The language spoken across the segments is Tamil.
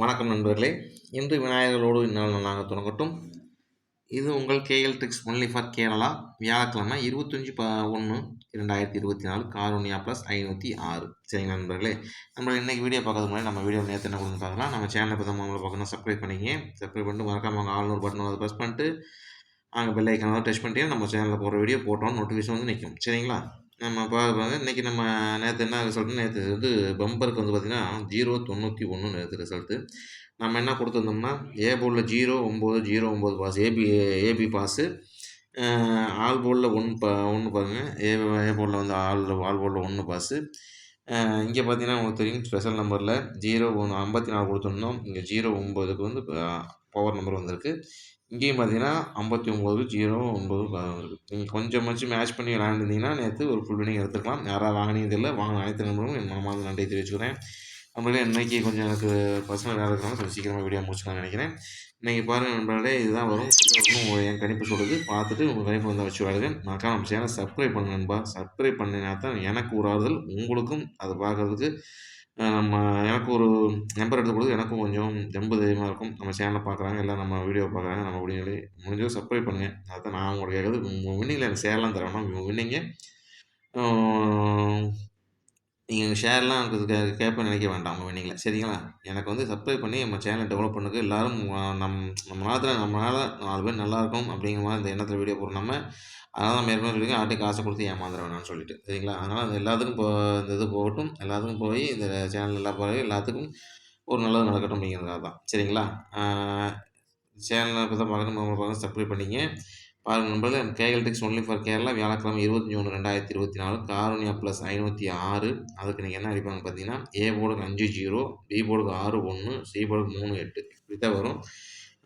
வணக்கம் நண்பர்களே. இன்று விநாயகரோடு இந்நாள் நல்லாக தொடங்கட்டும். இது உங்கள் KL tricks only for Kerala. வியாழக்கிழமை 25/1/2024 காரோனியா ப்ளஸ் 506. சரிங்களா நண்பர்களே. நம்ம இன்றைக்கி வீடியோ பார்க்கறதுக்கு முன்னாடி நம்ம வீடியோ நேற்று என்ன கொடுத்து பார்க்கலாம். நம்ம சேனலை இப்போ தான் உங்களை பார்க்கணும், சப்ஸ்கிரைப் பண்ணிங்க. சப்ஸ்கிரைப் பண்ணிட்டு மறக்காம அவங்க ஆல்னூர் பட்டன் அதை ப்ரெஸ் பண்ணிட்டு அங்கே பெல் ஐக்கான டச் பண்ணிட்டு நம்ம சேனலில் போகிற வீடியோ போட்டோம் நோட்டிஃபிகேஷன் வந்து நிற்கும். சரிங்களா. நம்ம பாருங்க இன்றைக்கி நம்ம நேற்று என்ன ரிசல்ட்னு நேற்று பம்பருக்கு வந்து பார்த்திங்கன்னா 091 நேற்று ரிசல்ட்டு. நம்ம என்ன கொடுத்துருந்தோம்னா ஏ போர்டில் 0909 பாஸ் ஏபி பாஸு. ஆல் போர்டில் ஒன்று பாருங்கள். ஏ போர்டில் வந்து ஆல் போர்டில் 1 பாஸு. இங்கே பார்த்தீங்கன்னா உங்களுக்கு தெரியும் ஸ்பெஷல் நம்பரில் 054 கொடுத்துருந்தோம். இங்கே 09க்கு வந்து பவர் நம்பர் வந்திருக்கு. இங்கேயும் பார்த்தீங்கன்னா 59/09 வந்திருக்கு. நீங்கள் கொஞ்சமாச்சும் மேட்ச் பண்ணி விளையாண்டுருந்தீங்கன்னா நேற்று ஒரு ஃபுல் வினிங் எடுத்துக்கலாம். யாராவது வாங்கினீங்க தெரியல. வாங்கின அனைத்து நண்பர்களும் என் மனமார்ந்த நன்றி தெரிவிச்சுக்கிறேன். நம்மளே இன்றைக்கி கொஞ்சம் எனக்கு பர்சனல் வேலை இருக்கிறனால கொஞ்சம் சீக்கிரமாக வீடியோ முடிச்சுக்கலாம்னு நினைக்கிறேன். இன்றைக்கி பாருங்கள் நண்பர்களே, இதுதான் வரும். என் கணிப்பு சொல்லுது. பார்த்துட்டு உங்கள் கணிப்பு வந்தால் வச்சு வாழுங்க. மறக்காம நம்ம சேனலை சப்ஸ்கிரைப் பண்ணுங்க நண்பா. சப்ஸ்கிரைப் பண்ணினா தான் எனக்கு ஒரு ஆறுதல், உங்களுக்கும் அதை பார்க்குறதுக்கு எனக்கு ஒரு நம்பர் எடுத்து கொடுத்து எனக்கும் கொஞ்சம் தெம்பு தைரியமாக இருக்கும். நம்ம சேனலை பார்க்குறாங்க, எல்லாம் நம்ம வீடியோ பார்க்குறாங்க. நம்ம முடிஞ்சோ சப்ஸ்கிரைப் பண்ணுங்கள். அதுதான் நான் உங்களுக்கு கேட்குறது. உங்கள் வின்னிங்கில் எனக்கு ஷேர்லாம் தரணும். உங்கள் வின்னிங்க நீங்கள் ஷேர்லாம் எனக்கு கேட்பேன்னு நினைக்க வேண்டாம் உங்கள் வின்னிங்கில். சரிங்களா. எனக்கு வந்து சப்ஸ்கிரைப் பண்ணி நம்ம சேனலை டெவலப் பண்ணுறதுக்கு எல்லோரும் நம்மளால் 4 பேர் நல்லாயிருக்கும் அப்படிங்கிற மாதிரி இந்த எண்ணத்தில் வீடியோ போடுறோம். அதனால் நம்ம ஏற்கனவே சொல்லிங்க ஆட்டுக்கு காசை கொடுத்து ஏமாந்துட வேணாம்னு சொல்லிட்டு. சரிங்களா. அதனால் அது எல்லாத்துக்கும் இந்த இது போகட்டும். எல்லாத்துக்கும் போய் இந்த சேனல் எல்லாம் போய் எல்லாத்துக்கும் ஒரு நல்லது நடக்கட்டும் அப்படிங்கிறதுக்காக தான். சரிங்களா. சேனலை இப்போ தான் பார்க்கணும், சப்ஸ்கிரைப் பண்ணிங்க. பாருங்கள் நண்பர்களே, KL tricks only for Kerala. வியாழக்கிழமை 25/1/2024 காரோனியா ப்ளஸ் 506. அதுக்கு நீங்கள் என்ன அடிப்பாங்க பார்த்தீங்கன்னா, ஏ போர்டுக்கு 50, பி போர்டுக்கு 61, சி போர்டுக்கு 38 இப்படி தான் வரும்.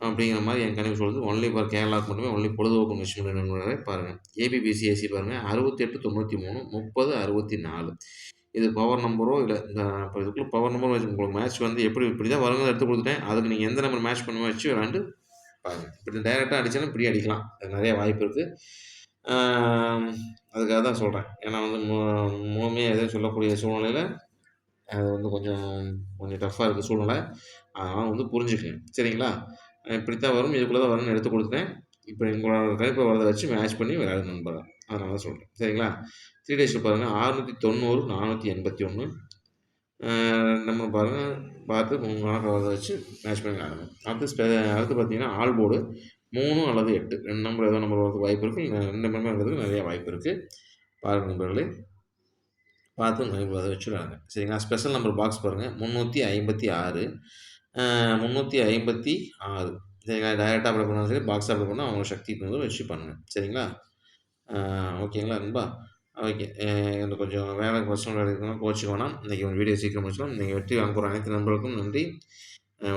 அப்படிங்கிற மாதிரி என் கணிப்பு சொல்லுது. ஒன்லி ஃபார் கேரளாவுக்கு மட்டுமே, ஒன்லி பொழுதுபோக்கு மிஷின் நண்பர்களே. பாருங்கள் ஏபிபிசிஎஸ்சி பாருங்கள் 6893 3064. இது பவர் நம்பரோ இல்லை இந்த இப்போ இதுக்குள்ளே பவர் நம்பரும் வச்சு உங்களுக்கு மேட்ச் வந்து இப்படி தான் வருங்க எடுத்து கொடுத்துட்டேன். அதுக்கு நீங்கள் எந்த நம்பர் மேட்ச் பண்ணி வச்சு விளாண்டு பாருங்கள். இப்படி டைரெக்டாக அடித்தாலும் இப்படி அடிக்கலாம். அது நிறைய வாய்ப்பு இருக்குது. அதுக்காக தான் சொல்கிறேன். ஏன்னா வந்து முழுமையாக எதுவும் சொல்லக்கூடிய சூழ்நிலையில் அது வந்து கொஞ்சம் டஃப்பாக இருக்குது சூழ்நிலை. அதனால் வந்து புரிஞ்சுக்கங்க. சரிங்களா. இப்படித்தான் வரும், இதுக்குள்ளே தான் வரும்னு எடுத்து கொடுத்துட்டேன். இப்போ உங்களோட கணிப்பை வரதை வச்சு மேட்ச் பண்ணி விளையாடு நண்பர். அதனால தான் சொல்கிறேன். சரிங்களா. 3 டேஸில் பாருங்கள் 690 481 நம்ம பாருங்கள் பார்த்து 3 கணக்கை வரதை வச்சு மேட்ச் பண்ணி விளையாடணும். அடுத்து பார்த்தீங்கன்னா ஆல் போர்டு 3 அல்லது 8 2 நம்பர் ஏதோ நம்பர் வரதுக்கு வாய்ப்பு இருக்குது. 2 நம்பர் வரதுக்கு நிறைய வாய்ப்பு இருக்குது. பாருங்கள் நண்பர்களே, பார்த்து கணிப்பு வரதை வச்சு விளையாடுங்க. சரிங்களா. ஸ்பெஷல் நம்பர் பாக்ஸ் பாருங்கள் 356 356. சரிங்களா. டைரெக்டாக அப்ளை பண்ணாலும் சரி, பாக்ஸ் அப்ளை பண்ணால் அவங்க சக்திக்கு வந்து வச்சு பண்ணுங்கள். சரிங்களா. ஓகேங்களா நண்பா. ஓகே. எனக்கு கொஞ்சம் வேலை பர்சனல் வேலை இருக்குன்னா கோச்சிக்க வேணாம். இன்றைக்கி உங்கள் வீடியோ சீக்கிரம் முடிச்சிடலாம். நீங்கள் வெற்றி வாங்க போகிற அனைத்து நண்பர்களுக்கும் நன்றி,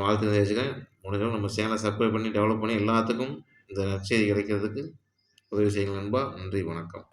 வாழ்த்து தெரிவிச்சுக்கிறேன். முடிஞ்சளவு நம்ம சேனலை சப்ஸ்கிரைப் பண்ணி டெவலப் பண்ணி எல்லாத்துக்கும் இந்த நற்செய்தி கிடைக்கிறதுக்கு உதவி செய்யுங்கள் நண்பா. நன்றி, வணக்கம்.